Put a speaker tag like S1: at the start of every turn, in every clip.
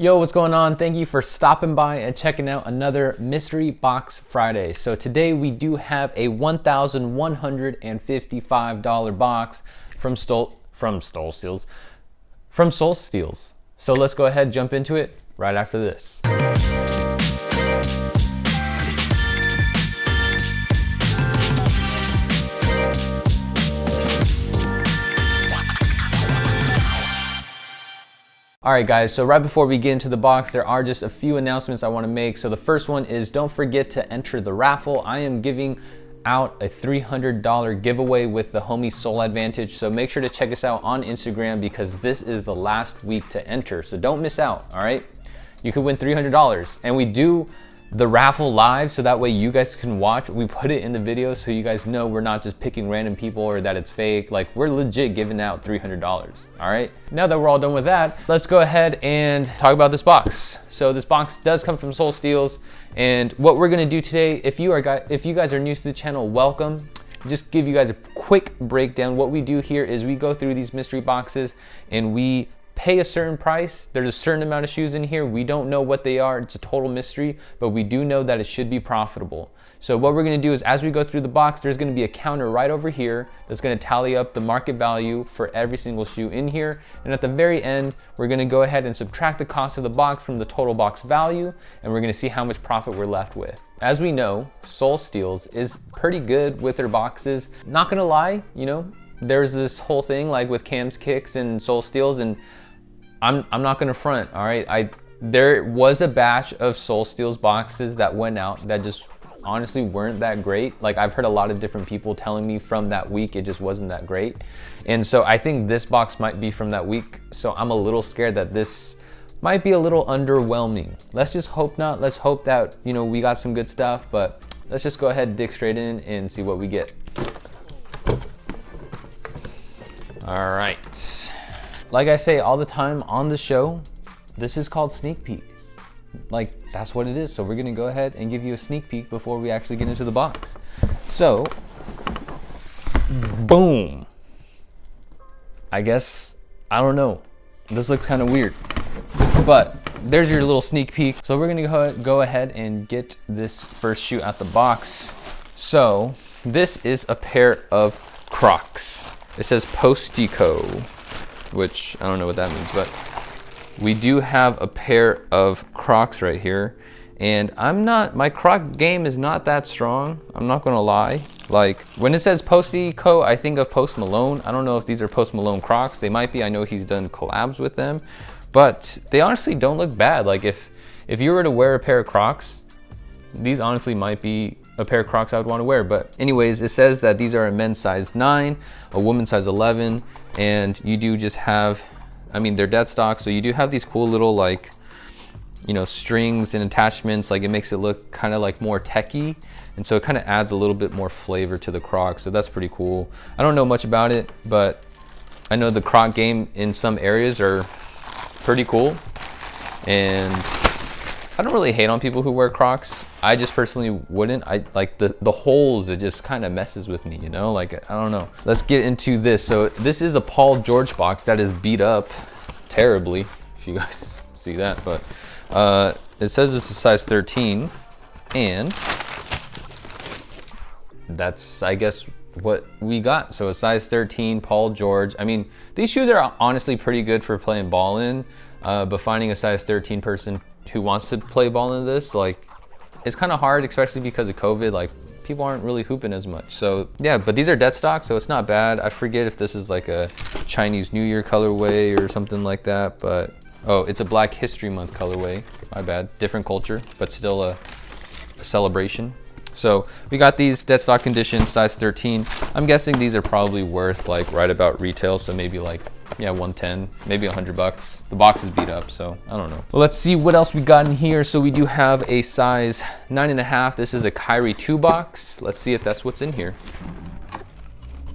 S1: Yo, what's going on? Thank you for stopping by and checking out another Mystery Box Friday. So today we do have a $1,155 box from Soul Steals. So let's go ahead and jump into it right after this. All right guys, so right before we get into the box, there are just a few announcements I want to make. So the first one is don't forget to enter the raffle. I am giving out a $300 giveaway with the homie Soul Advantage. So make sure to check us out on Instagram because this is the last week to enter. So don't miss out, all right? You could win $300. And we do the raffle live so that way you guys can watch. We put it in the video so you guys know we're not just picking random people or that it's fake. Like, we're legit giving out $300, all right? Now that we're all done with that, let's go ahead and talk about this box. So this box does come from Soul Steals, and what we're gonna do today, if you guys are new to the channel, welcome. Just give you guys a quick breakdown. What we do here is we go through these mystery boxes and we pay a certain price. There's a certain amount of shoes in here. We don't know what they are. It's a total mystery, but we do know that it should be profitable. So what we're gonna do is as we go through the box, there's gonna be a counter right over here that's gonna tally up the market value for every single shoe in here. And at the very end, we're gonna go ahead and subtract the cost of the box from the total box value, and we're gonna see how much profit we're left with. As we know, Soul Steals is pretty good with their boxes. Not gonna lie, you know, there's this whole thing like with Cam's Kicks and Soul Steals, and I'm not gonna front, all right? There was a batch of Soul Steals boxes that went out that just honestly weren't that great. Like, I've heard a lot of different people telling me from that week it just wasn't that great. And so I think this box might be from that week. So I'm a little scared that this might be a little underwhelming. Let's just hope not. Let's hope that, you know, we got some good stuff, but let's just go ahead and dig straight in and see what we get. All right. Like I say all the time on the show, this is called sneak peek. Like, that's what it is. So we're gonna go ahead and give you a sneak peek before we actually get into the box. So, boom. I guess, I don't know. This looks kind of weird, but there's your little sneak peek. So we're gonna go ahead and get this first shoe out the box. So this is a pair of Crocs. It says Postico, which I don't know what that means, but we do have a pair of Crocs right here. And my Croc game is not that strong. I'm not gonna lie. Like, when it says Postico, I think of Post Malone. I don't know if these are Post Malone Crocs. They might be. I know he's done collabs with them, but they honestly don't look bad. Like, if you were to wear a pair of Crocs, these honestly might be a pair of Crocs I would want to wear. But anyways, it says that these are a men's size 9, a woman's size 11, and you do just have, I mean, they're dead stock, so you do have these cool little, like, you know, strings and attachments. Like, it makes it look kind of like more techy, and so it kind of adds a little bit more flavor to the Crocs, so that's pretty cool. I don't know much about it, but I know the Croc game in some areas are pretty cool, and I don't really hate on people who wear Crocs. I just personally wouldn't. I like the holes, it just kind of messes with me, you know? Like, I don't know. Let's get into this. So this is a Paul George box that is beat up terribly, if you guys see that, but it says this is size 13, and that's, I guess, what we got. So a size 13 Paul George. I mean, these shoes are honestly pretty good for playing ball in, but finding a size 13 person who wants to play ball in this, like, it's kind of hard, especially because of COVID. Like, people aren't really hooping as much. So yeah, but these are dead stock, so it's not bad. I forget if this is like a Chinese New Year colorway or something like that, but oh, it's a Black History Month colorway. My bad. Different culture, but still a celebration. So we got these dead stock condition, size 13. I'm guessing these are probably worth like right about retail, so maybe like, yeah, 110, maybe $100. The box is beat up, so I don't know. Well, let's see what else we got in here. So we do have a size 9.5. This is a Kyrie 2 box. Let's see if that's what's in here.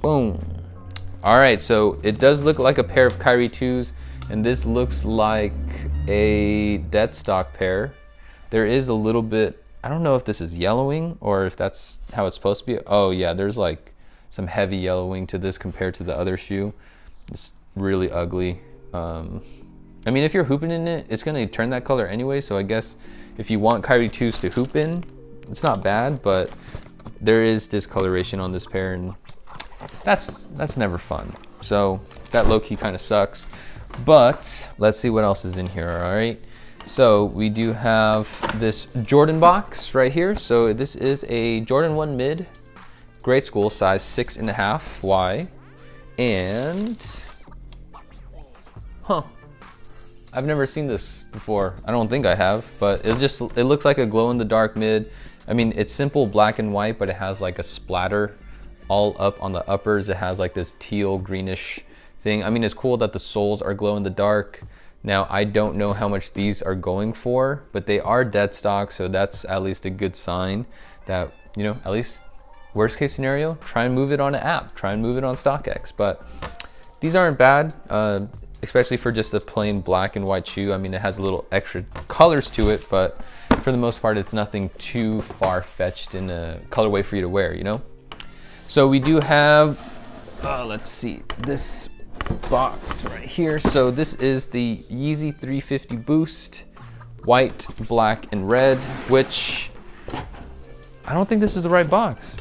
S1: Boom. All right, so it does look like a pair of Kyrie 2s, and this looks like a dead stock pair. There is a little bit, I don't know if this is yellowing or if that's how it's supposed to be. Oh yeah, there's like some heavy yellowing to this compared to the other shoe. It's really ugly. I mean, if you're hooping in it, it's gonna turn that color anyway. So I guess if you want Kyrie 2s to hoop in, it's not bad, but there is discoloration on this pair, and that's never fun. So that low-key kind of sucks. But let's see what else is in here, all right? So we do have this Jordan box right here. So this is a Jordan 1 mid, grade school, size 6.5 Y. And, I've never seen this before. I don't think I have, but it looks like a glow-in-the-dark mid. I mean, it's simple black and white, but it has like a splatter all up on the uppers. It has like this teal greenish thing. I mean, it's cool that the soles are glow-in-the-dark. Now, I don't know how much these are going for, but they are dead stock, so that's at least a good sign that, you know, at least worst case scenario, try and move it on an app, try and move it on StockX. But these aren't bad, especially for just a plain black and white shoe. I mean, it has a little extra colors to it, but for the most part, it's nothing too far-fetched in a colorway for you to wear, you know? So we do have, let's see, this box right here. So this is the Yeezy 350 Boost, white, black, and red, which I don't think this is the right box.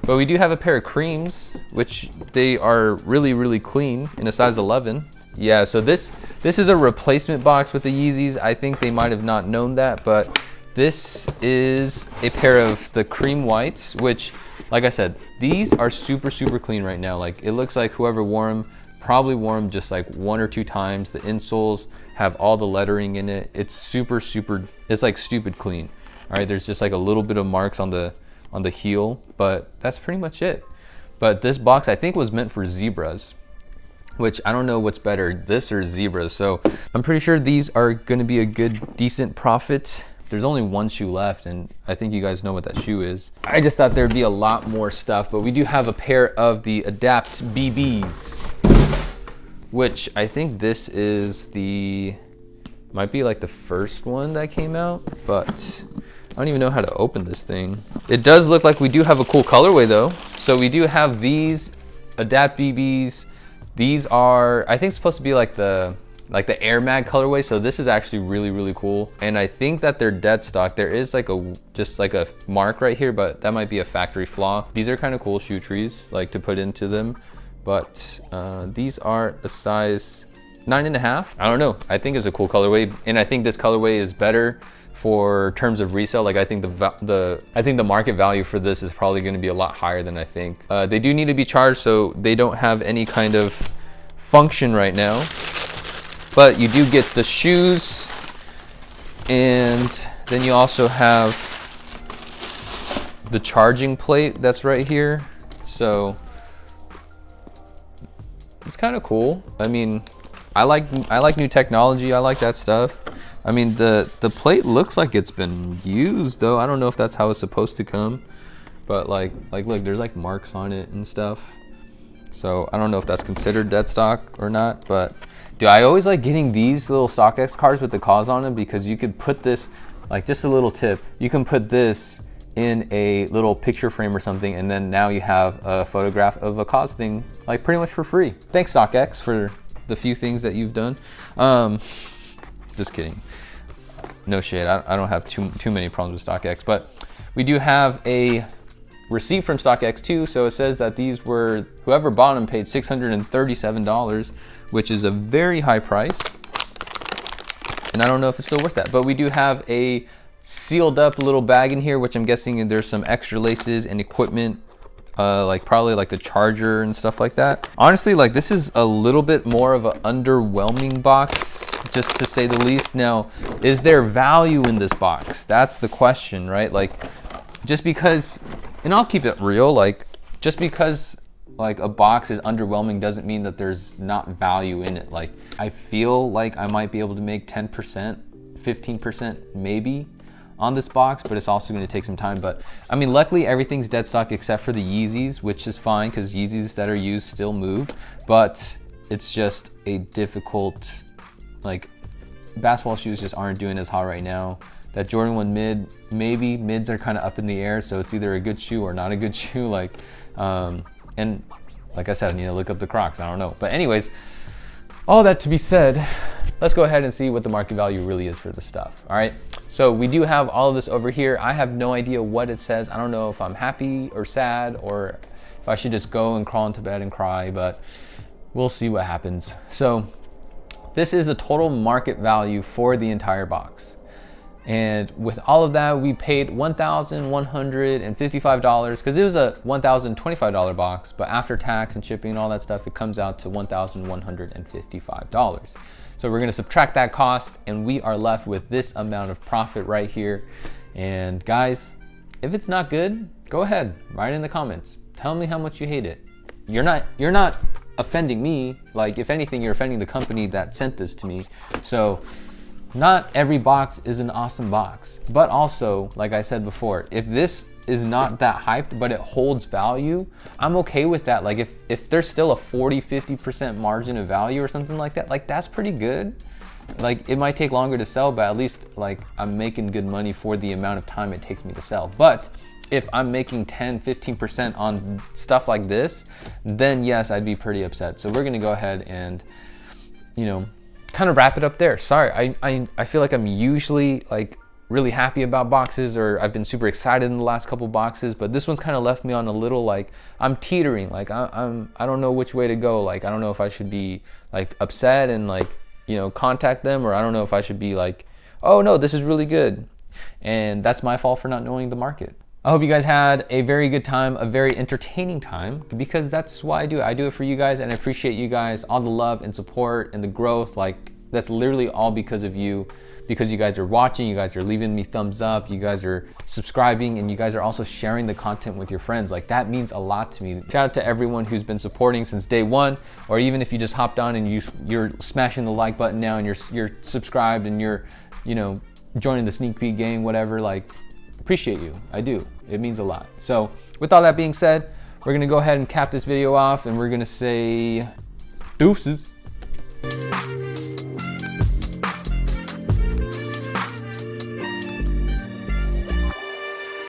S1: But we do have a pair of creams, which they are really, really clean in a size 11. Yeah, so this is a replacement box with the Yeezys. I think they might have not known that, but this is a pair of the cream whites, which, like I said, these are super, super clean right now. Like, it looks like whoever wore them probably wore them just like 1 or 2 times. The insoles have all the lettering in it. It's super, super, it's like stupid clean. All right, there's just like a little bit of marks on the heel, but that's pretty much it. But this box, I think, was meant for zebras, which I don't know what's better, this or zebras. So I'm pretty sure these are gonna be a good, decent profit. There's only one shoe left, and I think you guys know what that shoe is. I just thought there'd be a lot more stuff, but we do have a pair of the Adapt BBs, which I think this is might be like the first one that came out, but I don't even know how to open this thing. It does look like we do have a cool colorway though. So we do have these Adapt BBs. These are, I think, supposed to be like the Air Mag colorway. So this is actually really, really cool. And I think that they're dead stock. There is like just like a mark right here, but that might be a factory flaw. These are kind of cool shoe trees, like, to put into them. But these are a size 9.5. I don't know. I think it's a cool colorway, and I think this colorway is better for terms of resale. Like, I think the market value for this is probably going to be a lot higher than I think. They do need to be charged, so they don't have any kind of function right now. But you do get the shoes, and then you also have the charging plate that's right here. So it's kind of cool. I mean, I like new technology. I like that stuff. I mean, the plate looks like it's been used though. I don't know if that's how it's supposed to come, but like look, there's like marks on it and stuff. So I don't know if that's considered dead stock or not, but dude, I always like getting these little StockX cards with the cause on them, because you could put this, like, just a little tip, you can put this in a little picture frame or something, and then now you have a photograph of a cause thing, like, pretty much for free. Thanks, StockX, for the few things that you've done. Just kidding. No shade. I don't have too many problems with StockX, but we do have a receipt from StockX too. So it says that these were, whoever bought them paid $637, which is a very high price. And I don't know if it's still worth that, but we do have a sealed up little bag in here, which I'm guessing there's some extra laces and equipment, like probably like the charger and stuff like that. Honestly, like, this is a little bit more of an underwhelming box, just to say the least. Now, is there value in this box? That's the question, right? Like, just because, and I'll keep it real, like, just because like a box is underwhelming doesn't mean that there's not value in it. Like, I feel like I might be able to make 10%, 15% maybe on this box, but it's also going to take some time. But I mean, luckily everything's dead stock except for the Yeezys, which is fine because Yeezys that are used still move, but it's just a difficult, like, basketball shoes just aren't doing as hot right now. That Jordan 1 mid, maybe mids are kind of up in the air, so it's either a good shoe or not a good shoe. Like, and like I said, I need to look up the Crocs. I don't know. But anyways, all that to be said, let's go ahead and see what the market value really is for the stuff. All right, so we do have all of this over here. I have no idea what it says. I don't know if I'm happy or sad, or if I should just go and crawl into bed and cry, but we'll see what happens. So this is the total market value for the entire box. And with all of that, we paid $1,155 because it was a $1,025 box, but after tax and shipping and all that stuff, it comes out to $1,155. So we're gonna subtract that cost and we are left with this amount of profit right here. And guys, if it's not good, go ahead, write in the comments. Tell me how much you hate it. You're not offending me. Like, if anything, you're offending the company that sent this to me. So not every box is an awesome box, but also, like I said before, if this is not that hyped, but it holds value, I'm okay with that. Like if there's still a 40-50% margin of value or something like that, like that's pretty good. Like, it might take longer to sell, but at least like I'm making good money for the amount of time it takes me to sell. But if I'm making 10-15% on stuff like this, then yes, I'd be pretty upset. So we're gonna go ahead and, you know, kind of wrap it up there. Sorry, I feel like I'm usually like really happy about boxes, or I've been super excited in the last couple boxes, but this one's kind of left me on a little like, I'm teetering. Like I don't know which way to go. Like, I don't know if I should be like upset and like, you know, contact them, or I don't know if I should be like, oh no, this is really good. And that's my fault for not knowing the market. I hope you guys had a very good time, a very entertaining time, because that's why I do it. I do it for you guys, and I appreciate you guys, all the love and support and the growth. Like, that's literally all because of you, because you guys are watching, you guys are leaving me thumbs up, you guys are subscribing, and you guys are also sharing the content with your friends. Like, that means a lot to me. Shout out to everyone who's been supporting since day one, or even if you just hopped on and you're smashing the like button now and you're subscribed and you're, you know, joining the sneak peek gang, whatever. Like, appreciate you. I do. It means a lot. So with all that being said, we're gonna go ahead and cap this video off, and we're gonna say deuces.